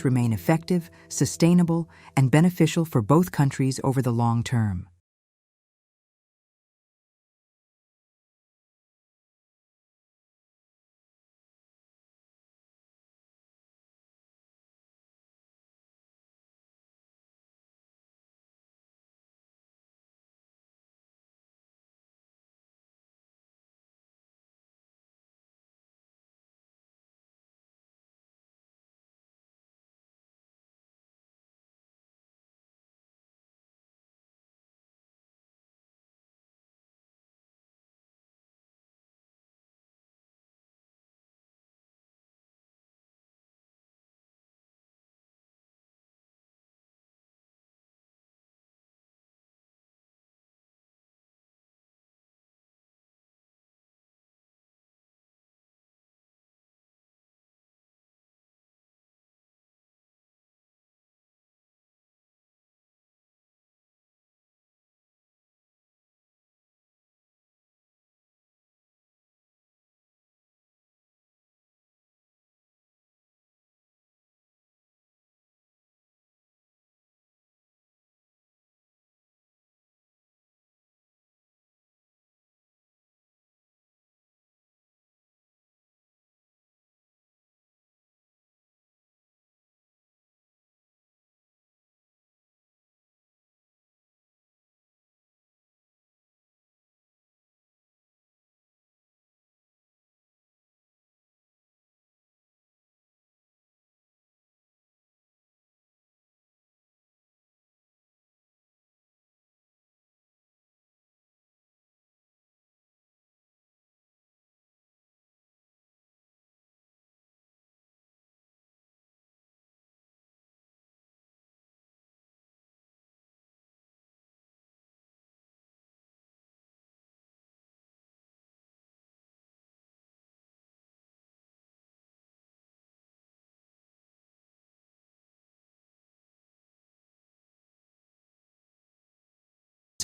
remain effective, sustainable, and beneficial for both countries over the long term.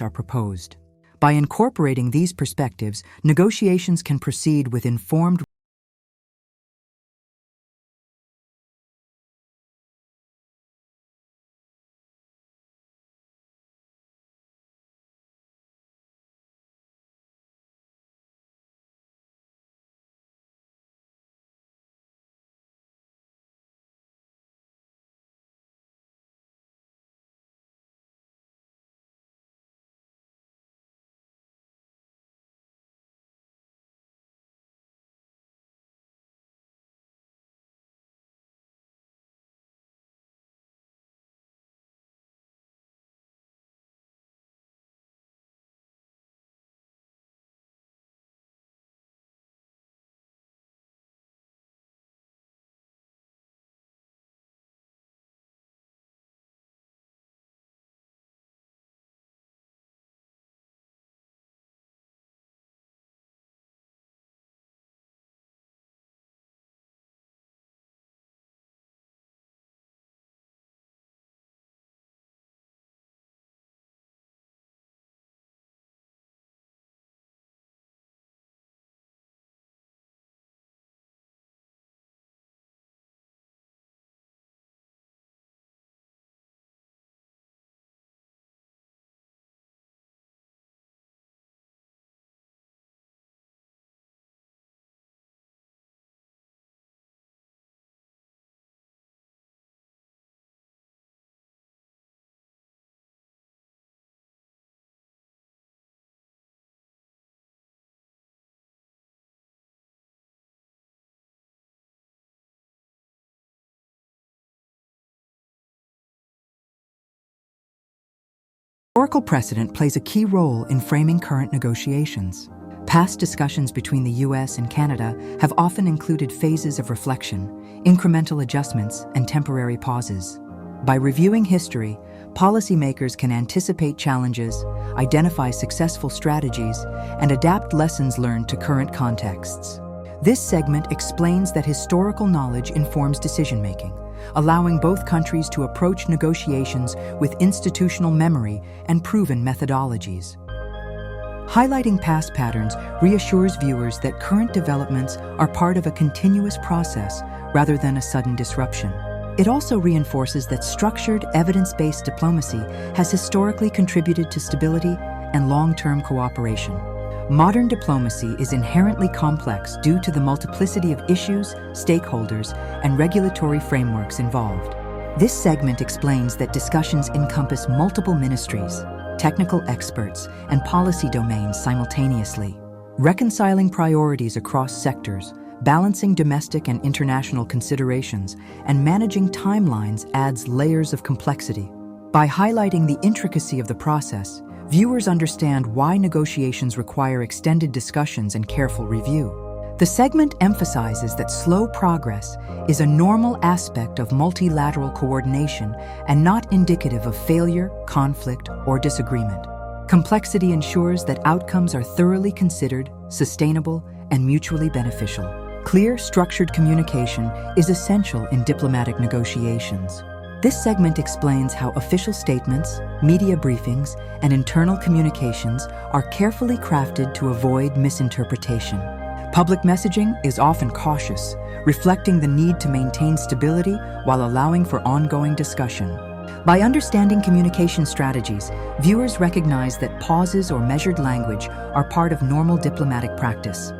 Are proposed. By incorporating these perspectives, negotiations can proceed with informed historical precedent plays a key role in framing current negotiations. Past discussions between the US and Canada have often included phases of reflection, incremental adjustments, and temporary pauses. By reviewing history, policymakers can anticipate challenges, identify successful strategies, and adapt lessons learned to current contexts. This segment explains that historical knowledge informs decision-making, allowing both countries to approach negotiations with institutional memory and proven methodologies. Highlighting past patterns reassures viewers that current developments are part of a continuous process rather than a sudden disruption. It also reinforces that structured, evidence-based diplomacy has historically contributed to stability and long-term cooperation. Modern diplomacy is inherently complex due to the multiplicity of issues, stakeholders, and regulatory frameworks involved. This segment explains that discussions encompass multiple ministries, technical experts, and policy domains simultaneously. Reconciling priorities across sectors, balancing domestic and international considerations, and managing timelines adds layers of complexity. By highlighting the intricacy of the process, viewers understand why negotiations require extended discussions and careful review. The segment emphasizes that slow progress is a normal aspect of multilateral coordination and not indicative of failure, conflict, or disagreement. Complexity ensures that outcomes are thoroughly considered, sustainable, and mutually beneficial. Clear, structured communication is essential in diplomatic negotiations. This segment explains how official statements, media briefings, and internal communications are carefully crafted to avoid misinterpretation. Public messaging is often cautious, reflecting the need to maintain stability while allowing for ongoing discussion. By understanding communication strategies, viewers recognize that pauses or measured language are part of normal diplomatic practice.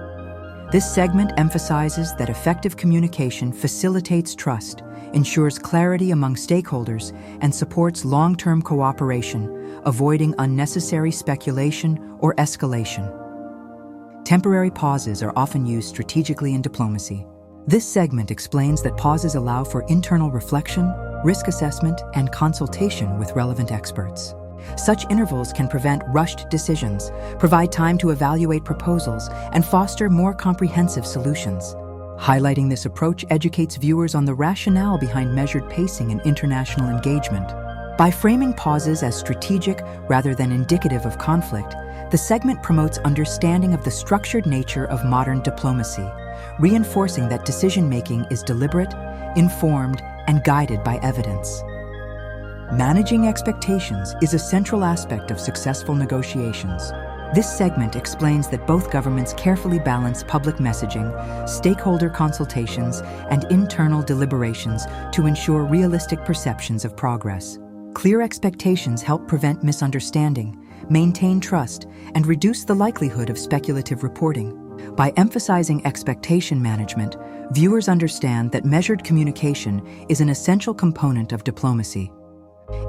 This segment emphasizes that effective communication facilitates trust, ensures clarity among stakeholders, and supports long-term cooperation, avoiding unnecessary speculation or escalation. Temporary pauses are often used strategically in diplomacy. This segment explains that pauses allow for internal reflection, risk assessment, and consultation with relevant experts. Such intervals can prevent rushed decisions, provide time to evaluate proposals, and foster more comprehensive solutions. Highlighting this approach educates viewers on the rationale behind measured pacing in international engagement. By framing pauses as strategic rather than indicative of conflict, the segment promotes understanding of the structured nature of modern diplomacy, reinforcing that decision-making is deliberate, informed, and guided by evidence. Managing expectations is a central aspect of successful negotiations. This segment explains that both governments carefully balance public messaging, stakeholder consultations, and internal deliberations to ensure realistic perceptions of progress. Clear expectations help prevent misunderstanding, maintain trust, and reduce the likelihood of speculative reporting. By emphasizing expectation management, viewers understand that measured communication is an essential component of diplomacy.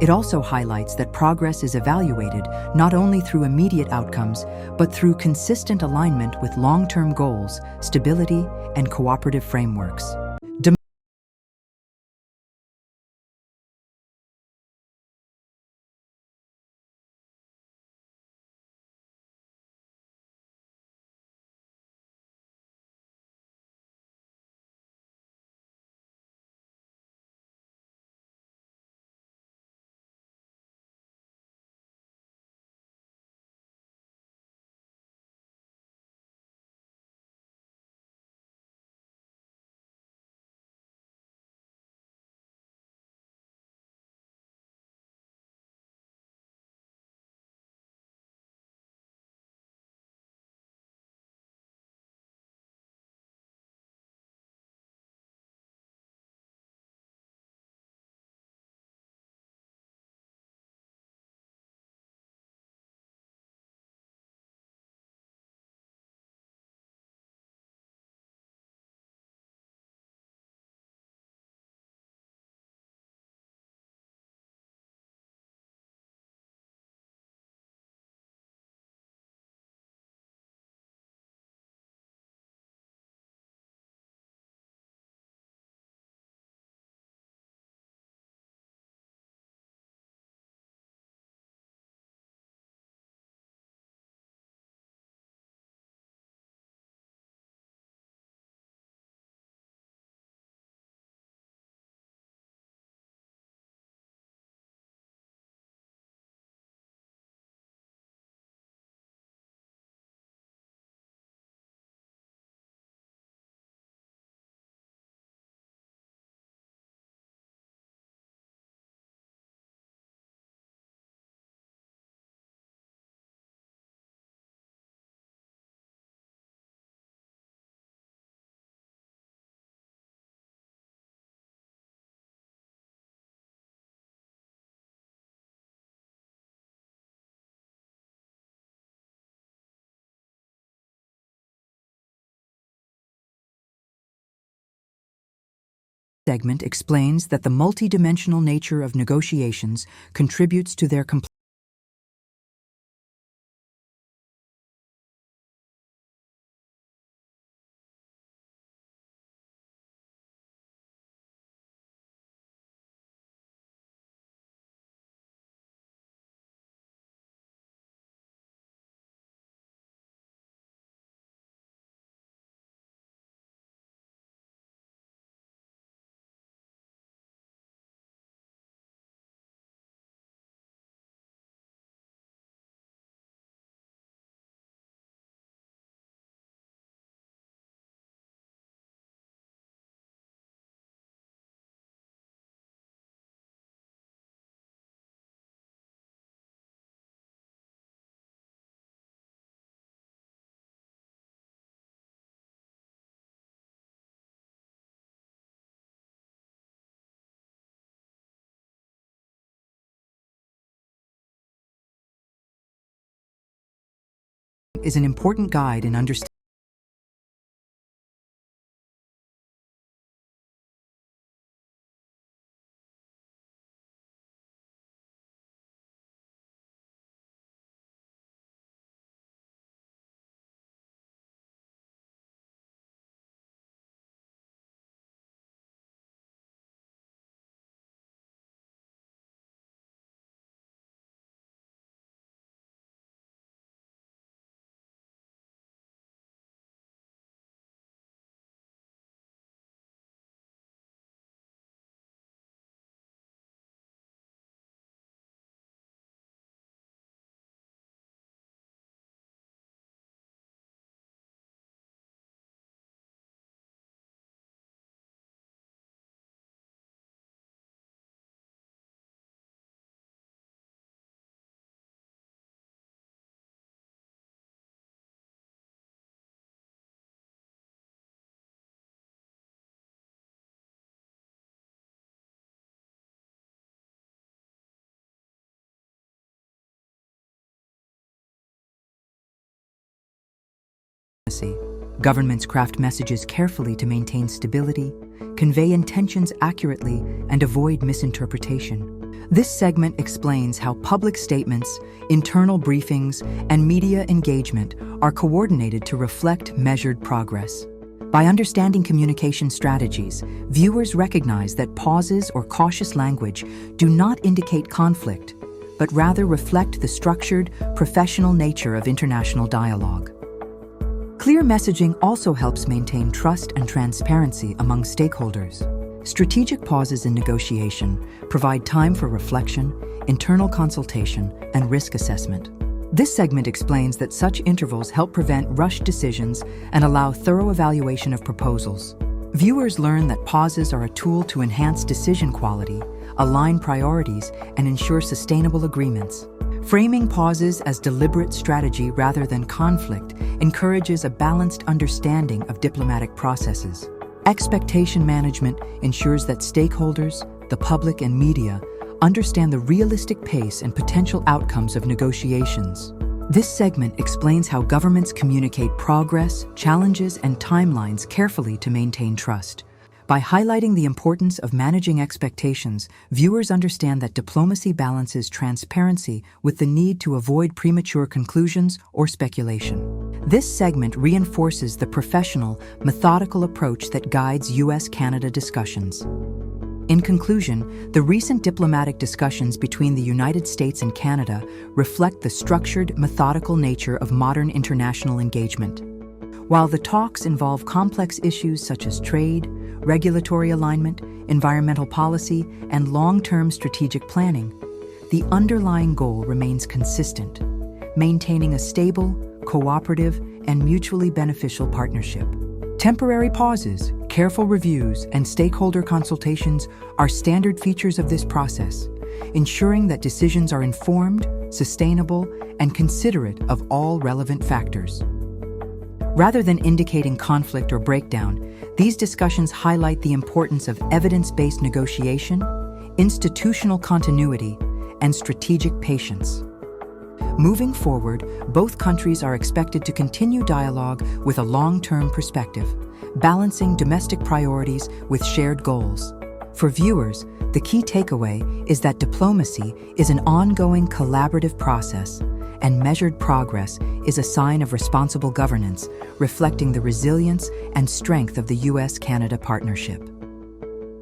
It also highlights that progress is evaluated not only through immediate outcomes, but through consistent alignment with long-term goals, stability, and cooperative frameworks. Segment explains that the multidimensional nature of negotiations contributes to their complexity. Is an important guide in understanding diplomacy. Governments craft messages carefully to maintain stability, convey intentions accurately, and avoid misinterpretation. This segment explains how public statements, internal briefings, and media engagement are coordinated to reflect measured progress. By understanding communication strategies, viewers recognize that pauses or cautious language do not indicate conflict, but rather reflect the structured, professional nature of international dialogue. Clear messaging also helps maintain trust and transparency among stakeholders. Strategic pauses in negotiation provide time for reflection, internal consultation, and risk assessment. This segment explains that such intervals help prevent rushed decisions and allow thorough evaluation of proposals. Viewers learn that pauses are a tool to enhance decision quality, align priorities, and ensure sustainable agreements. Framing pauses as deliberate strategy rather than conflict encourages a balanced understanding of diplomatic processes. Expectation management ensures that stakeholders, the public, and media understand the realistic pace and potential outcomes of negotiations. This segment explains how governments communicate progress, challenges, and timelines carefully to maintain trust. By highlighting the importance of managing expectations, viewers understand that diplomacy balances transparency with the need to avoid premature conclusions or speculation. This segment reinforces the professional, methodical approach that guides US-Canada discussions. In conclusion, the recent diplomatic discussions between the United States and Canada reflect the structured, methodical nature of modern international engagement. While the talks involve complex issues such as trade, regulatory alignment, environmental policy, and long-term strategic planning, the underlying goal remains consistent: maintaining a stable, cooperative, and mutually beneficial partnership. Temporary pauses, careful reviews, and stakeholder consultations are standard features of this process, ensuring that decisions are informed, sustainable, and considerate of all relevant factors. Rather than indicating conflict or breakdown, these discussions highlight the importance of evidence-based negotiation, institutional continuity, and strategic patience. Moving forward, both countries are expected to continue dialogue with a long-term perspective, balancing domestic priorities with shared goals. For viewers, the key takeaway is that diplomacy is an ongoing collaborative process, and measured progress is a sign of responsible governance, reflecting the resilience and strength of the US-Canada partnership.